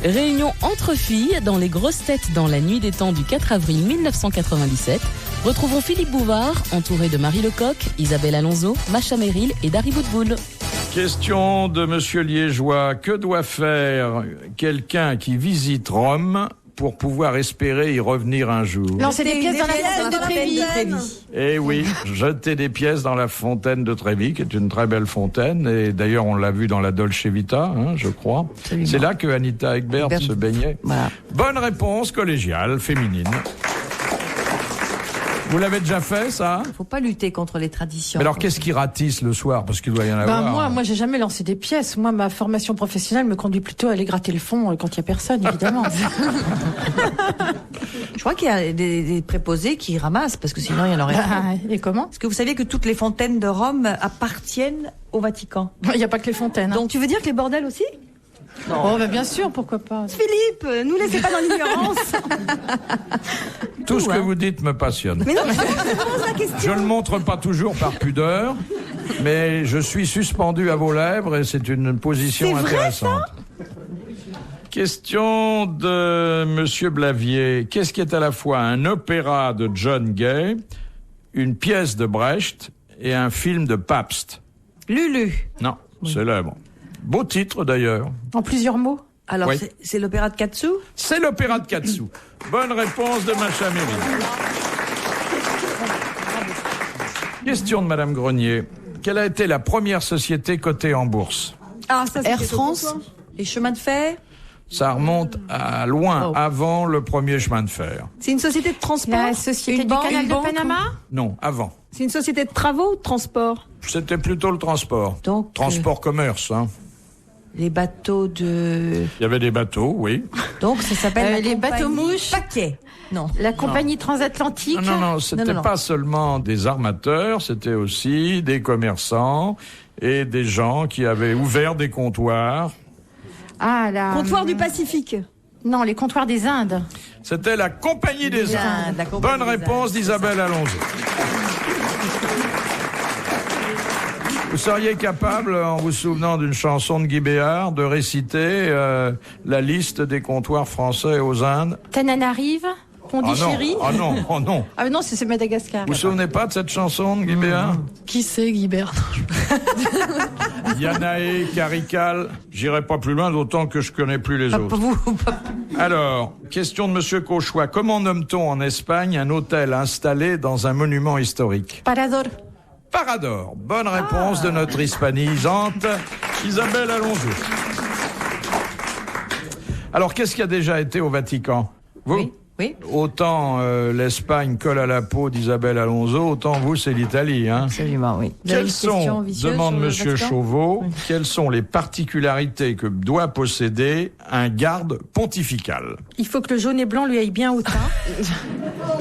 Réunion entre filles dans les grosses têtes dans la nuit des temps du 4 avril 1997. Retrouvons Philippe Bouvard, entouré de Marie Lecoq, Isabelle Alonso, Macha Merrill et Dari Boudboul. Question de Monsieur Liégeois. Que doit faire quelqu'un qui visite Rome pour pouvoir espérer y revenir un jour? Lancer des pièces dans la fontaine de Trévi. Eh oui, jeter des pièces dans la fontaine de Trévi, qui est une très belle fontaine. Et d'ailleurs, on l'a vu dans la Dolce Vita, je crois. Absolument. C'est là que Anita Ekberg se baignait. Voilà. Bonne réponse collégiale, féminine. Vous l'avez déjà fait, ça? Il ne faut pas lutter contre les traditions. Mais alors, qu'est-ce qui ratisse le soir? Parce qu'il doit y en avoir. Moi, j'ai jamais lancé des pièces. Moi, ma formation professionnelle me conduit plutôt à aller gratter le fond quand il y a personne, évidemment. Je crois qu'il y a des préposés qui ramassent, parce que sinon, il y en aurait pas. Et comment? Est-ce que vous saviez que toutes les fontaines de Rome appartiennent au Vatican? Il n'y a pas que les fontaines. Donc, tu veux dire que les bordels aussi? Non. Oh, bien sûr, pourquoi pas. Philippe, nous laissez pas dans l'ignorance. Tout ce que vous dites me passionne. Mais non, je pose la question. Je ne le montre pas toujours par pudeur, mais je suis suspendu à vos lèvres et c'est une position intéressante. Vrai, ça? Question de Monsieur Blavier. Qu'est-ce qui est à la fois un opéra de John Gay, une pièce de Brecht et un film de Pabst? Lulu. Non, célèbre. Beau titre d'ailleurs. En plusieurs mots? Alors, oui. C'est l'opéra de Katsu? C'est l'opéra de Katsu. Bonne réponse de Macha Merrill. Question de Madame Grenier. Quelle a été la première société cotée en bourse? Ah, ça, Air France. Les chemins de fer? Ça remonte à loin, avant le premier chemin de fer. C'est une société de transport? La société du canal de Panama? Non, avant. C'est une société de travaux ou de transport? C'était plutôt le transport. Donc, transport-commerce, Les bateaux de... Il y avait des bateaux, oui. Donc, ça s'appelle les bateaux mouches. Paquet. Non. La compagnie transatlantique. Non, c'était pas seulement des armateurs, c'était aussi des commerçants et des gens qui avaient ouvert des comptoirs. Ah, Comptoir du Pacifique. Non, les comptoirs des Indes. C'était la Compagnie des Indes. Bonne réponse d'Isabelle Alonso. Vous seriez capable, en vous souvenant d'une chanson de Guy Béard, de réciter la liste des comptoirs français aux Indes? Tananarive, Pondichéry. Ah non. Ah non, c'est Madagascar. Vous vous souvenez pas de cette chanson de Guy Béard? Qui c'est, Guy Béard? Yanaé, Carical, j'irai pas plus loin, d'autant que je connais plus les autres. Alors, question de Monsieur Cauchois. Comment nomme-t-on en Espagne un hôtel installé dans un monument historique? Parador. Parador. Bonne réponse de notre hispanisante Isabelle Alonso. Alors, qu'est-ce qui a déjà été au Vatican? Vous? Oui. Autant l'Espagne colle à la peau d'Isabelle Alonso, autant vous, c'est l'Italie. Absolument, oui. Quelles sont, demande Monsieur Chauveau, quelles sont les particularités que doit posséder un garde pontifical? Il faut que le jaune et blanc lui aille bien au teint.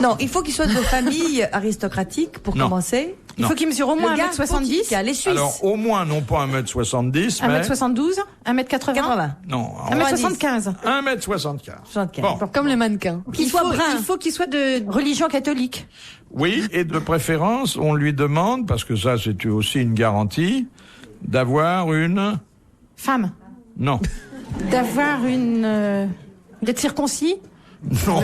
Non, il faut qu'il soit de famille aristocratique, pour commencer. Il faut qu'il mesure au moins 1m70. Les Suisses. Alors, au moins, non pas 1m70, mais... 1m72, 1m80. Non. 1m75. 1m75. Bon. Comme les mannequins. Il faut qu'il soit de religion catholique. Oui, et de préférence, on lui demande, parce que ça, c'est aussi une garantie, d'avoir une... Femme. Non. D'avoir d'être circoncis. Non.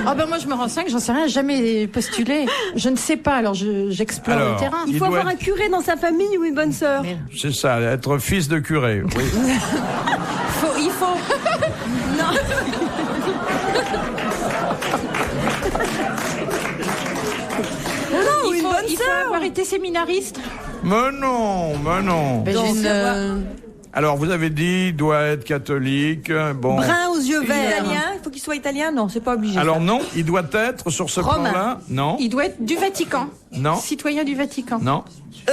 Ah ben moi je me renseigne, j'en sais rien, jamais postulé. Je ne sais pas, alors j'explore le terrain. Il faut avoir un curé dans sa famille ou une bonne sœur. C'est ça, être fils de curé. Oui. Il faut... Non. Il faut avoir été séminariste. Mais non. Alors, vous avez dit, doit être catholique, bon. Brun aux yeux verts. Italien, il faut qu'il soit italien? Non, c'est pas obligé. Alors non, il doit être, sur ce plan-là, non. Il doit être du Vatican. Non. Citoyen du Vatican. Non.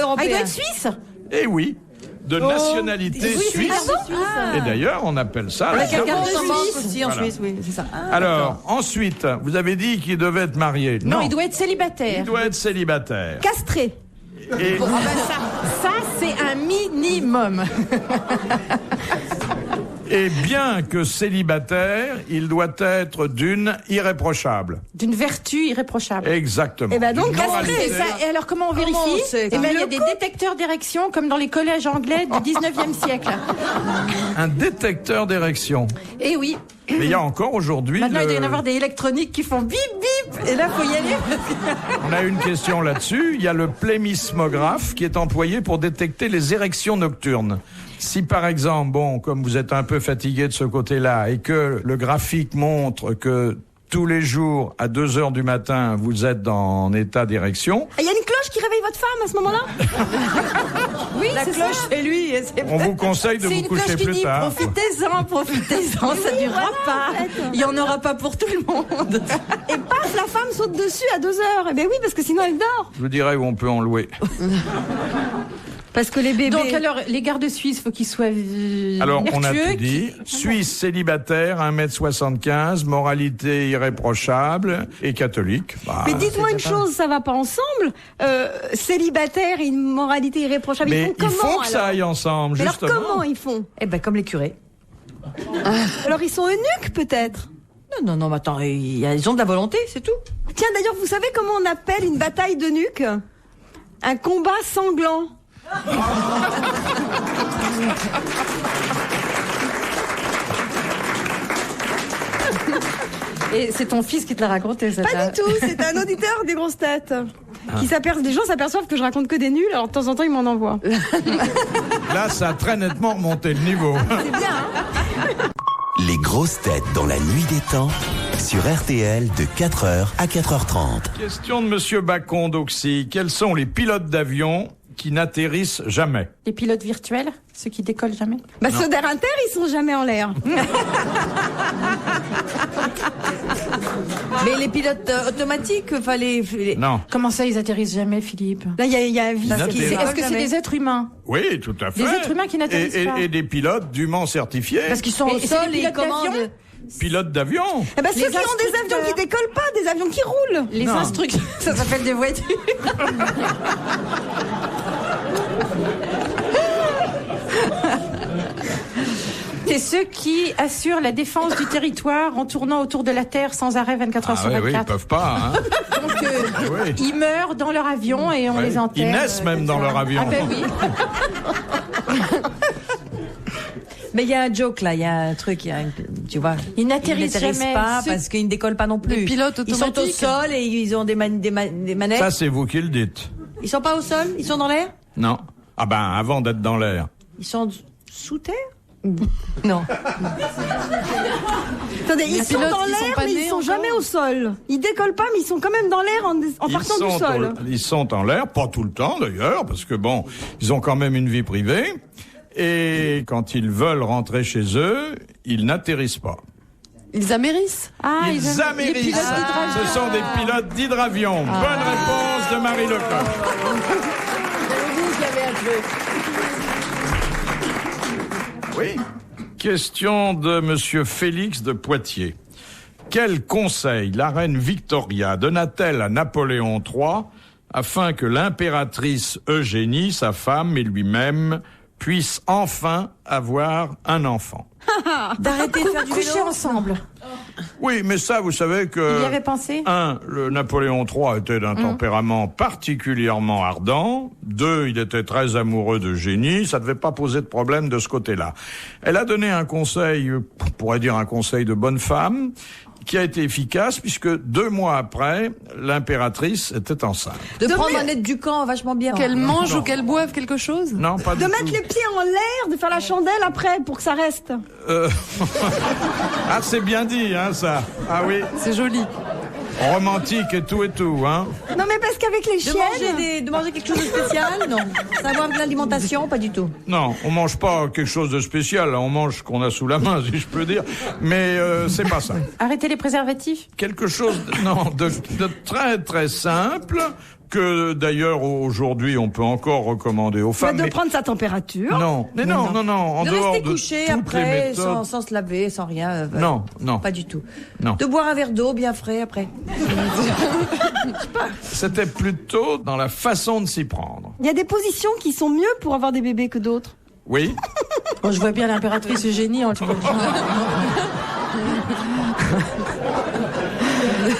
Européen. Il doit être suisse. Eh oui, de nationalité suisse. Et d'ailleurs, on appelle ça la carte carte de Suisse aussi en Voilà. Suisse, oui, c'est ça. Alors, ensuite, vous avez dit qu'il devait être marié. Non, il doit être célibataire. Il doit être célibataire. Castré. Et... ça c'est un minimum. Et bien que célibataire, il doit être d'une irréprochable. D'une vertu irréprochable. Exactement. Et ben donc, Et alors comment on vérifie? Eh ben, il y a des détecteurs d'érection comme dans les collèges anglais du 19e siècle. Un détecteur d'érection. Eh oui. Mais il y a encore aujourd'hui... Maintenant, il doit y en avoir des électroniques qui font bip bip. Et là, faut y aller. On a une question là-dessus. Il y a le plémismographe qui est employé pour détecter les érections nocturnes. Si par exemple, comme vous êtes un peu fatigué de ce côté-là et que le graphique montre que tous les jours, à 2h du matin, vous êtes en état d'érection. Il y a une cloche qui réveille votre femme à ce moment-là? Oui, la cloche, c'est lui. On vous conseille de vous coucher plus tard. Profitez-en, ça durera pas. Il n'y en aura pas pour tout le monde. Et paf, la femme saute dessus à 2h. Eh bien oui, parce que sinon elle dort. Je vous dirais où on peut en louer. Parce que les bébés... Donc alors, les gardes suisses, faut qu'ils soient alors, vertueux, on a tout dit. Suisse, célibataire, 1m75, moralité irréprochable et catholique. Mais dites-moi une chose, ça va pas ensemble. Célibataire et une moralité irréprochable, mais ils font comment? Il faut que ça aille ensemble, mais justement. Alors comment ils font? Eh ben comme les curés. Alors ils sont eunuques peut-être? Non, mais attends, ils ont de la volonté, c'est tout. Tiens, d'ailleurs, vous savez comment on appelle une bataille d'eunuques? Un combat sanglant. Et c'est ton fils qui te l'a raconté, ça? Pas du tout, c'est un auditeur des grosses têtes. Les gens s'aperçoivent que je raconte que des nuls, alors de temps en temps ils m'en envoient. Là, ça a très nettement remonté le niveau. C'est bien, hein? Les grosses têtes dans la nuit des temps sur RTL de 4h à 4h30. Question de Monsieur Bacon d'Auxy. Quels sont les pilotes d'avion qui n'atterrissent jamais? Les pilotes virtuels, ceux qui décollent jamais? Ceux d'Air Inter, ils sont jamais en l'air. Mais les pilotes automatiques, Non. Comment ça, ils atterrissent jamais, Philippe? Là, il y a un vis. Est-ce que c'est des êtres humains? Oui, tout à fait. Des êtres humains qui n'atterrissent pas. Et des pilotes dûment certifiés. Parce qu'ils sont au sol et ils commandent. Pilotes d'avion. Ceux qui ont des avions qui décollent pas, des avions qui roulent. Les instructeurs, ça s'appelle des voitures. C'est ceux qui assurent la défense du territoire en tournant autour de la Terre sans arrêt 24 heures sur 24. Oui, ils peuvent pas. Hein. Donc, ils meurent dans leur avion et on les enterre. Ils naissent même dans leur avion. Ah ben oui. Mais il y a un joke là, il y a un truc, tu vois. Ils n'atterrissent jamais. Pas parce qu'ils ne décollent pas non plus. Les pilotes automatiques. Ils sont au sol et ils ont des manettes. Ça, c'est vous qui le dites. Ils sont pas au sol, ils sont dans l'air? Non. Ah ben, avant d'être dans l'air. Ils sont sous terre? Non. Attendez, ils sont dans l'air, mais ils sont jamais au sol. Ils décollent pas, mais ils sont quand même dans l'air en partant du sol. Ils sont en l'air, pas tout le temps d'ailleurs, parce que ils ont quand même une vie privée. Et quand ils veulent rentrer chez eux, ils n'atterrissent pas. Ils amérissent. Ils amérissent. Ce sont des pilotes d'hydravion. Bonne réponse de Marie Lecoq. Oui. Question de Monsieur Félix de Poitiers. Quel conseil la reine Victoria donna-t-elle à Napoléon III afin que l'impératrice Eugénie, sa femme et lui-même puissent enfin avoir un enfant? D'arrêter de faire du vélo ensemble. Oui, mais ça, vous savez que... Il y avait pensé. 1, le Napoléon III était d'un tempérament particulièrement ardent. 2, il était très amoureux d'Eugénie. Ça ne devait pas poser de problème de ce côté-là. Elle a donné un conseil, on pourrait dire un conseil de bonne femme, qui a été efficace puisque 2 mois après, l'impératrice était enceinte. De prendre un aide du camp vachement bien. Qu'elle mange ou qu'elle boive quelque chose? Non, pas du De tout. mettre les pieds en l'air, de faire la chandelle après pour que ça reste. Ah, c'est bien dit, hein, ça. Ah oui. C'est joli. Romantique et tout, hein. Non, mais parce qu'avec les chiennes... De manger quelque chose de spécial? Non. Savoir de l'alimentation? Pas du tout. Non, on mange pas quelque chose de spécial. On mange ce qu'on a sous la main, si je peux dire. Mais c'est pas ça. Arrêtez les préservatifs. Quelque chose de très très simple que d'ailleurs aujourd'hui on peut encore recommander aux femmes. De prendre sa température. Non. En de dehors rester de couché toutes après les méthodes. sans se laver, sans rien. Non. Pas du tout. Non. De boire un verre d'eau bien frais après. C'était plutôt dans la façon de s'y prendre. Il y a des positions qui sont mieux pour avoir des bébés que d'autres. Oui. Bon, je vois bien l'impératrice Eugénie.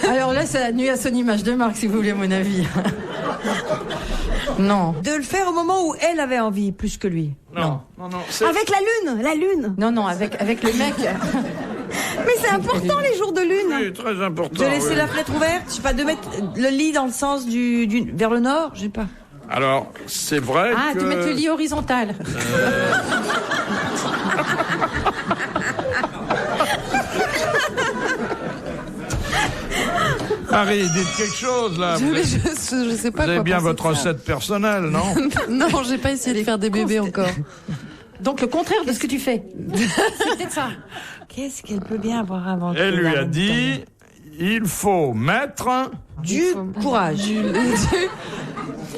Alors là, ça nuit à son image de marque, si vous voulez mon avis. Non. De le faire au moment où elle avait envie, plus que lui. Non. Avec la lune. Non, avec le mec. Mais c'est important les jours de lune. Oui, très important. De laisser la fenêtre ouverte, je sais pas, de mettre le lit dans le sens vers le nord, je sais pas. Alors, c'est vrai que... de mettre le lit horizontal. Marie, dites quelque chose, là. Je sais pas. Vous avez bien votre recette personnelle, non? Non, j'ai pas essayé de faire des bébés encore. Donc le contraire de ce que tu fais. C'est peut-être ça. Qu'est-ce qu'elle peut bien avoir inventé? Elle lui a dit, il faut mettre... Du courage.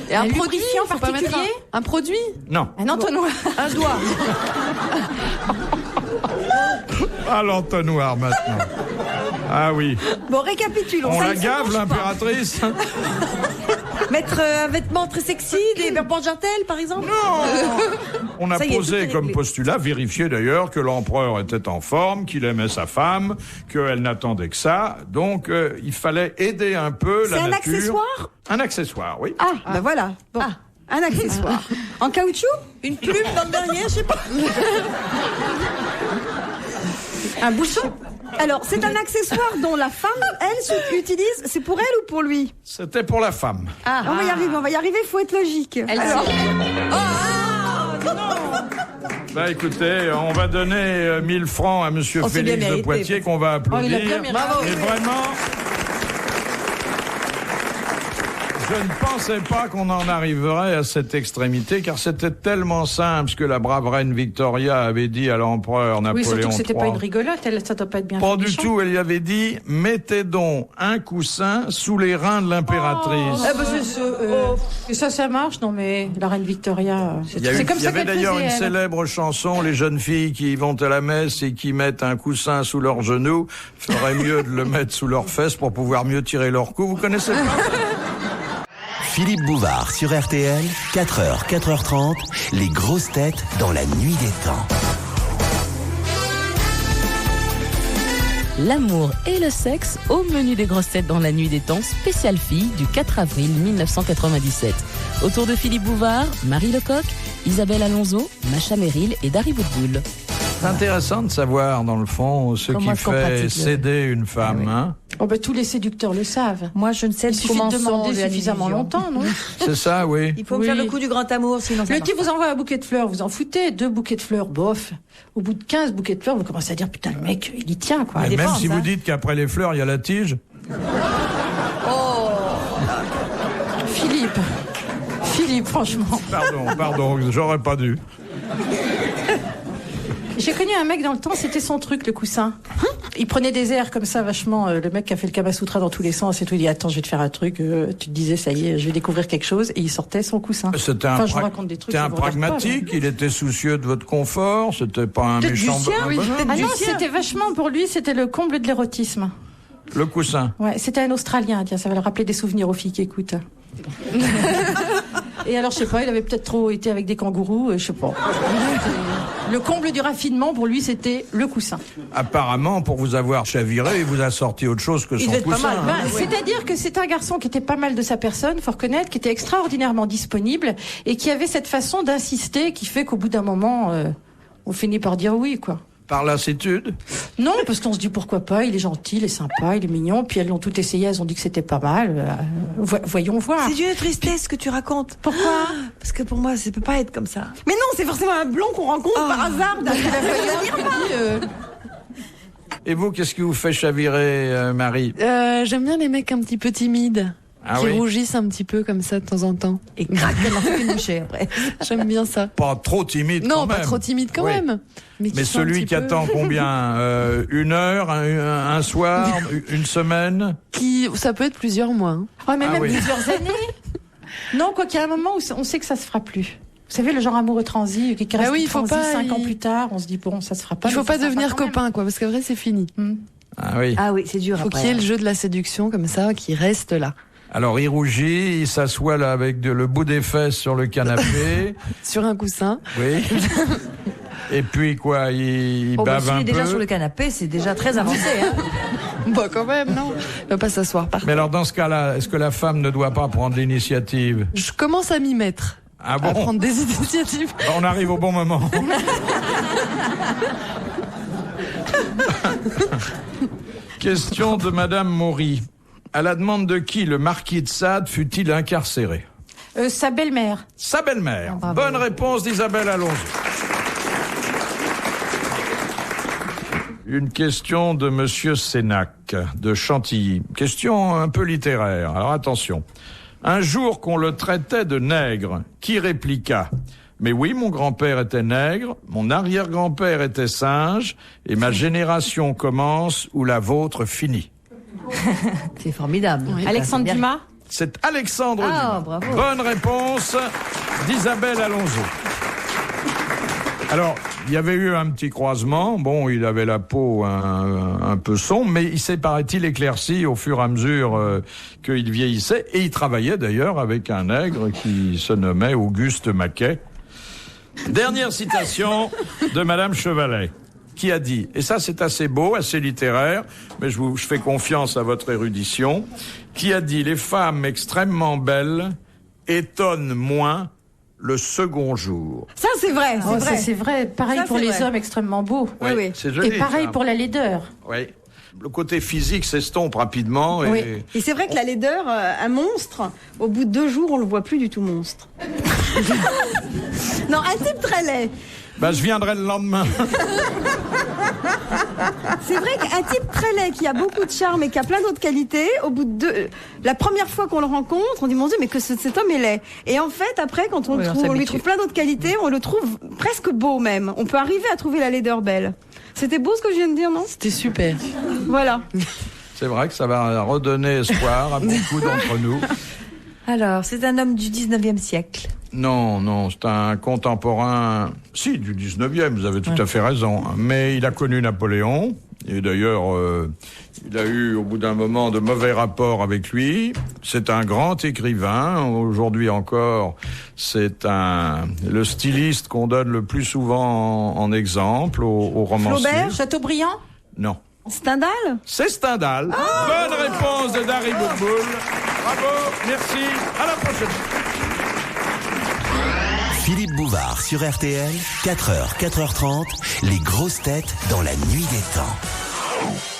Et un produit lubrifiant faut pas mettre particulier un produit? Non. Un entonnoir. Un doigt. Ah, l'entonnoir, maintenant. Ah oui. Bon, récapitulons. On Ça la ne se gave, mange pas. l'impératrice? Mettre un vêtement très sexy, des porte-jartelles, par exemple? On a Ça y est, tout posé est comme réglé. postulat, vérifié d'ailleurs, que l'empereur était en forme, qu'il aimait sa femme, qu'elle n'attendait que ça. Donc, il fallait aider un peu la C'est un nature. accessoire? Un accessoire, oui. Ah, bah voilà. Bon. Un accessoire. En caoutchouc? Une plume dans le derrière, je sais pas. Un bouchon. Alors, c'est un accessoire dont la femme, elle, utilise. C'est pour elle ou pour lui? C'était pour la femme. On va y arriver, faut être logique. Alors, Bah écoutez, on va donner 1000 francs à monsieur c'est bien Félix de mérité. Poitiers qu'on va applaudir. il a bien mérité. Bravo. Et vraiment, je ne pensais pas qu'on en arriverait à cette extrémité, car c'était tellement simple ce que la brave reine Victoria avait dit à l'empereur Oui, Napoléon surtout que c'était pas une III. rigolote, ça doit pas être bien Pas fait, du méchant. tout, elle lui avait dit « Mettez donc un coussin sous les reins de l'impératrice Ah bah, et ça marche, non mais la reine Victoria, Il y a eu- c'est comme il y ça avait qu'elle d'ailleurs faisait, une elle. célèbre chanson, les jeunes filles qui vont à la messe et qui mettent un coussin sous leurs genoux, feraient mieux de le mettre sous leurs fesses pour pouvoir mieux tirer leur cou. Vous connaissez pas? Philippe Bouvard sur RTL, 4h, 4h30, les grosses têtes dans la nuit des temps. L'amour et le sexe au menu des grosses têtes dans la nuit des temps, spéciale fille du 4 avril 1997. Autour de Philippe Bouvard, Marie Lecoq, Isabelle Alonso, Macha Merrill et Dari Boudboul. C'est intéressant de savoir, dans le fond, ce Comment qui est-ce qu'on fait pratique le- céder une femme. Hein. Oh bah, tous les séducteurs le savent. Moi, je ne sais Il suffit de demander suffisamment longtemps, non? C'est ça, oui. Il faut me faire le coup du grand amour, sinon ça Le marche type vous envoie un bouquet de fleurs, vous en foutez, 2 bouquets de fleurs, bof. Au bout de 15 bouquets de fleurs, vous commencez à dire, putain, le mec, il y tient, quoi. Et même dépense, si hein. vous dites qu'après les fleurs, il y a la tige. Philippe, franchement. Pardon, j'aurais pas dû. J'ai connu un mec dans le temps, c'était son truc, le coussin. Il prenait des airs comme ça, vachement. Le mec qui a fait le Kama Sutra dans tous les sens et tout. Il dit, attends, je vais te faire un truc. Tu te disais, ça y est, je vais découvrir quelque chose. Et il sortait son coussin. C'était un, Enfin, je vous raconte des trucs. c'était ça un vous regarde pragmatique, il était soucieux de votre confort, c'était pas un Peut-être méchant du sien, oui, bonhomme. peut-être Ah du non, sien. c'était vachement, pour lui, c'était le comble de l'érotisme. Le coussin. Ouais, c'était un Australien, tiens, ça va le rappeler des souvenirs aux filles qui écoutent. Et alors, je sais pas, il avait peut-être trop été avec des kangourous, je sais pas. Le comble du raffinement, pour lui, c'était le coussin. Apparemment, pour vous avoir chaviré, il vous a sorti autre chose que son devait être pas coussin. mal, hein. Ben, c'est-à-dire que c'est un garçon qui était pas mal de sa personne, faut reconnaître, qui était extraordinairement disponible et qui avait cette façon d'insister qui fait qu'au bout d'un moment, on finit par dire oui, quoi. Par lassitude. Non, parce qu'on se dit pourquoi pas, il est gentil, il est sympa, il est mignon, puis elles l'ont tout essayé, elles ont dit que c'était pas mal. Voyons voir. C'est d'une tristesse que tu racontes. Pourquoi? Parce que pour moi, ça peut pas être comme ça. Mais non, c'est forcément un blond qu'on rencontre par hasard. Et vous, qu'est-ce qui vous fait chavirer, Marie? J'aime bien les mecs un petit peu timides. Ah qui oui. rougissent un petit peu comme ça de temps en temps. Et crac, elle en fait une bouchée après. J'aime bien ça. Pas trop timide quand Non, même. pas trop timide quand Oui. même. Mais qui sont un celui petit qui peu- attend combien 1 heure, un soir, une semaine? Ça peut être plusieurs mois. hein. Oh, mais Ah même oui. plusieurs années. Non, quoi qu'il y a un moment où on sait que ça se fera plus. Vous savez, le genre amoureux transi, qui reste oui, il faut transi pas 5 ans y- plus tard, on se dit, bon, ça se fera pas. Il faut mais pas ça se fera devenir quand même. copain, quoi, parce qu'après c'est fini. Ah oui. Ah oui, c'est dur Il faut après. qu'il y ait le jeu de la séduction comme ça, qui reste là. Alors il rougit, il s'assoit là avec le bout des fesses sur le canapé. Sur un coussin. Oui. Et puis quoi, il bave un peu. Déjà sur le canapé, c'est déjà très avancé. Hein. Bah quand même, non. Il va pas s'asseoir par Mais alors dans ce cas-là, est-ce que la femme ne doit pas prendre l'initiative? Je commence à m'y mettre. Ah bon? À prendre des initiatives. On arrive au bon moment. Question de Madame Maury. À la demande de qui le marquis de Sade fut-il incarcéré? Sa belle-mère. Sa belle-mère. Bonne réponse d'Isabelle Alonso. Une question de Monsieur Sénac, de Chantilly. Question un peu littéraire. Alors attention. Un jour qu'on le traitait de nègre, qui répliqua: mais oui, mon grand-père était nègre, mon arrière-grand-père était singe, et ma génération commence où la vôtre finit. C'est formidable. Oui. Alexandre Dumas. C'est Alexandre Dumas. Bravo. Bonne réponse d'Isabelle Alonso. Alors, il y avait eu un petit croisement. Bon, il avait la peau un peu sombre, mais il s'est, paraît-il, éclairci au fur et à mesure qu'il vieillissait. Et il travaillait d'ailleurs avec un nègre qui se nommait Auguste Maquet. Dernière citation de Madame Chevalet, qui a dit, et ça c'est assez beau, assez littéraire, mais je fais confiance à votre érudition, qui a dit: les femmes extrêmement belles étonnent moins le second jour. Ça, c'est vrai. Oh, ça, c'est vrai. Pareil Ça, pour c'est les vrai. hommes extrêmement beaux. Oui, oui. c'est joli. Et pareil ça. pour la laideur. Oui. Le côté physique s'estompe rapidement. Oui. Et c'est vrai que la laideur, un monstre, au bout de 2 jours, on le voit plus du tout monstre. Non, un type très laid. Bah, je viendrai le lendemain. C'est vrai qu'un type très laid qui a beaucoup de charme et qui a plein d'autres qualités, au bout de la première fois qu'on le rencontre, on dit mon Dieu, mais que cet homme est laid. Et en fait, après, quand on lui trouve plein d'autres qualités, on le trouve presque beau même. On peut arriver à trouver la laideur belle. C'était beau ce que je viens de dire, non? C'était super. Voilà. C'est vrai que ça va redonner espoir à beaucoup d'entre nous. Alors, c'est un homme du 19e siècle. Non, c'est un contemporain, si, du 19e, vous avez tout à fait raison. Mais il a connu Napoléon, et d'ailleurs, il a eu au bout d'un moment de mauvais rapports avec lui. C'est un grand écrivain, aujourd'hui encore, c'est le styliste qu'on donne le plus souvent en exemple aux romanciers. Flaubert, Chateaubriand. Non. Stendhal. C'est Stendhal. Bonne réponse de Dari Boudboul. Bravo, merci, à la prochaine. Philippe Bouvard sur RTL, 4h, 4h30, les grosses têtes dans la nuit des temps.